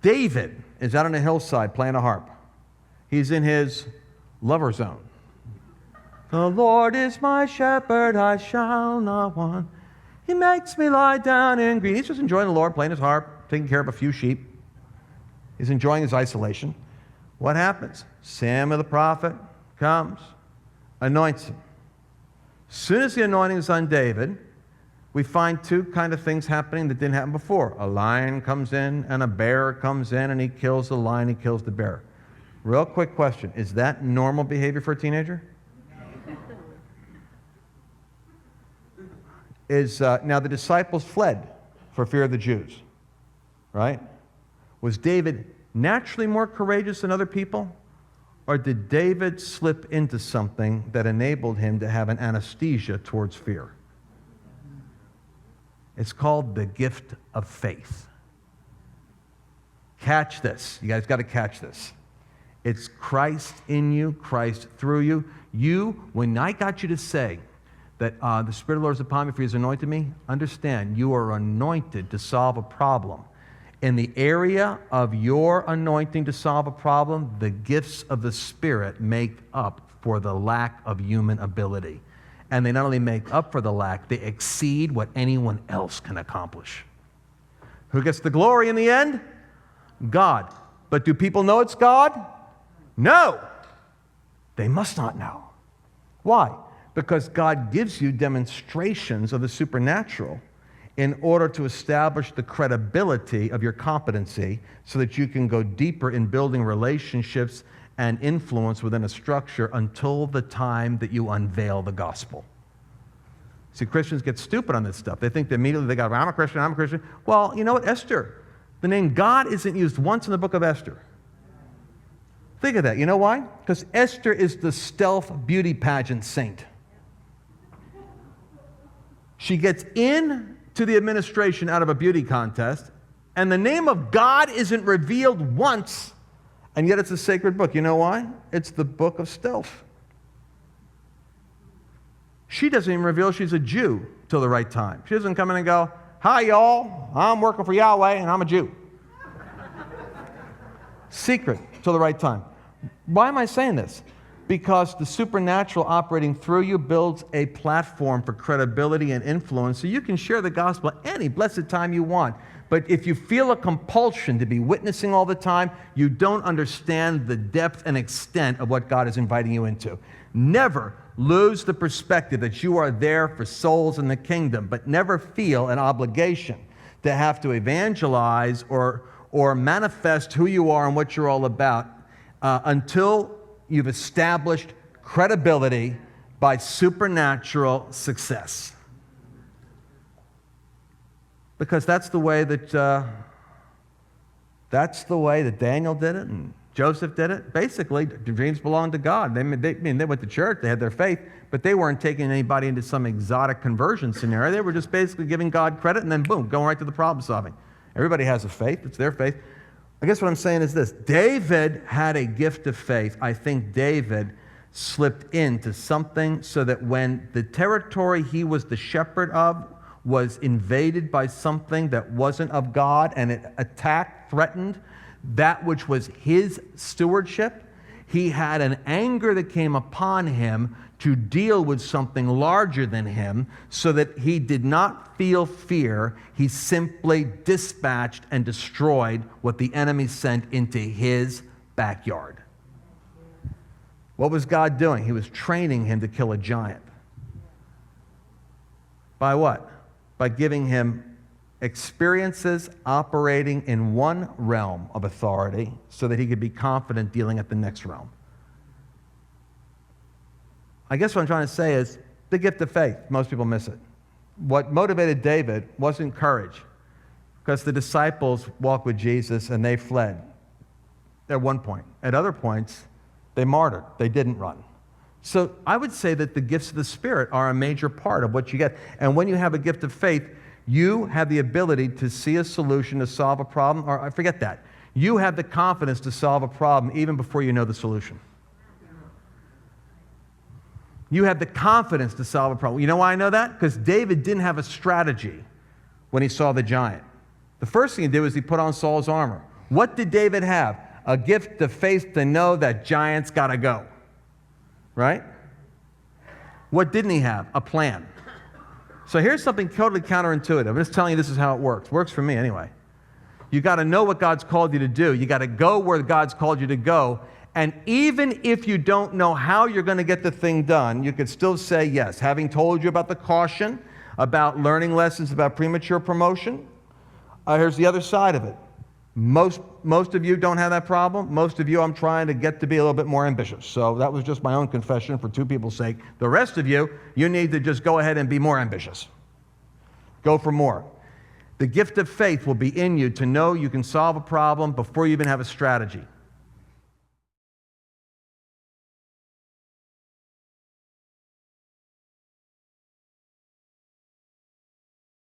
David is out on a hillside playing a harp. He's in his lover zone. The Lord is my shepherd, I shall not want. He makes me lie down in green. He's just enjoying the Lord, playing his harp, taking care of a few sheep. He's enjoying his isolation. What happens? Samuel the prophet comes, anoints him. As soon as the anointing is on David, we find two kind of things happening that didn't happen before. A lion comes in and a bear comes in and he kills the lion, he kills the bear. Real quick question. Is that normal behavior for a teenager? Now the disciples fled for fear of the Jews, right? Was David naturally more courageous than other people? Or did David slip into something that enabled him to have an anesthesia towards fear? It's called the gift of faith. Catch this. You guys got to catch this. It's Christ in you, Christ through you. When I got you to say that the Spirit of the Lord is upon me for he has anointed me, understand you are anointed to solve a problem. In the area of your anointing to solve a problem, the gifts of the Spirit make up for the lack of human ability. And they not only make up for the lack, they exceed what anyone else can accomplish. Who gets the glory in the end? God. But do people know it's God? No. They must not know. Why? Because God gives you demonstrations of the supernatural in order to establish the credibility of your competency so that you can go deeper in building relationships and influence within a structure until the time that you unveil the gospel. See, Christians get stupid on this stuff. They think that immediately they go, I'm a Christian. Well, you know what? Esther. The name God isn't used once in the book of Esther. Think of that. You know why? Because Esther is the stealth beauty pageant saint. She gets in to the administration out of a beauty contest, and the name of God isn't revealed once, and yet it's a sacred book. You know why? It's the book of stealth. She doesn't even reveal she's a Jew till the right time. She doesn't come in and go, hi, y'all, I'm working for Yahweh, and I'm a Jew. Secret till the right time. Why am I saying this? Because the supernatural operating through you builds a platform for credibility and influence so you can share the gospel any blessed time you want. But if you feel a compulsion to be witnessing all the time, you don't understand the depth and extent of what God is inviting you into. Never lose the perspective that you are there for souls in the kingdom, but never feel an obligation to have to evangelize or manifest who you are and what you're all about until you've established credibility by supernatural success. Because that's the way that Daniel did it and Joseph did it. Basically, the dreams belonged to God. They went to church, they had their faith, but they weren't taking anybody into some exotic conversion scenario. They were just basically giving God credit and then boom, going right to the problem solving. Everybody has a faith. It's their faith. I guess what I'm saying is this. David had a gift of faith. I think David slipped into something so that when the territory he was the shepherd of was invaded by something that wasn't of God and it attacked, threatened that which was his stewardship, he had an anger that came upon him to deal with something larger than him so that he did not feel fear. He simply dispatched and destroyed what the enemy sent into his backyard. What was God doing? He was training him to kill a giant. By what? By giving him experiences operating in one realm of authority so that he could be confident dealing at the next realm. I guess what I'm trying to say is the gift of faith. Most people miss it. What motivated David wasn't courage, because the disciples walked with Jesus and they fled at one point. At other points, they martyred. They didn't run. So I would say that the gifts of the Spirit are a major part of what you get. And when you have a gift of faith, you have the ability to see a solution to solve a problem, or I forget that. You have the confidence to solve a problem even before you know the solution. You have the confidence to solve a problem. You know why I know that? Because David didn't have a strategy when he saw the giant. The first thing he did was he put on Saul's armor. What did David have? A gift of faith to know that giants got to go. Right? What didn't he have? A plan. So here's something totally counterintuitive. I'm just telling you this is how it works. Works for me anyway. You got to know what God's called you to do. You got to go where God's called you to go. And even if you don't know how you're going to get the thing done, you could still say yes. Having told you about the caution, about learning lessons, about premature promotion, here's the other side of it. Most of you don't have that problem. Most of you, I'm trying to get to be a little bit more ambitious. So that was just my own confession for two people's sake. The rest of you, you need to just go ahead and be more ambitious. Go for more. The gift of faith will be in you to know you can solve a problem before you even have a strategy.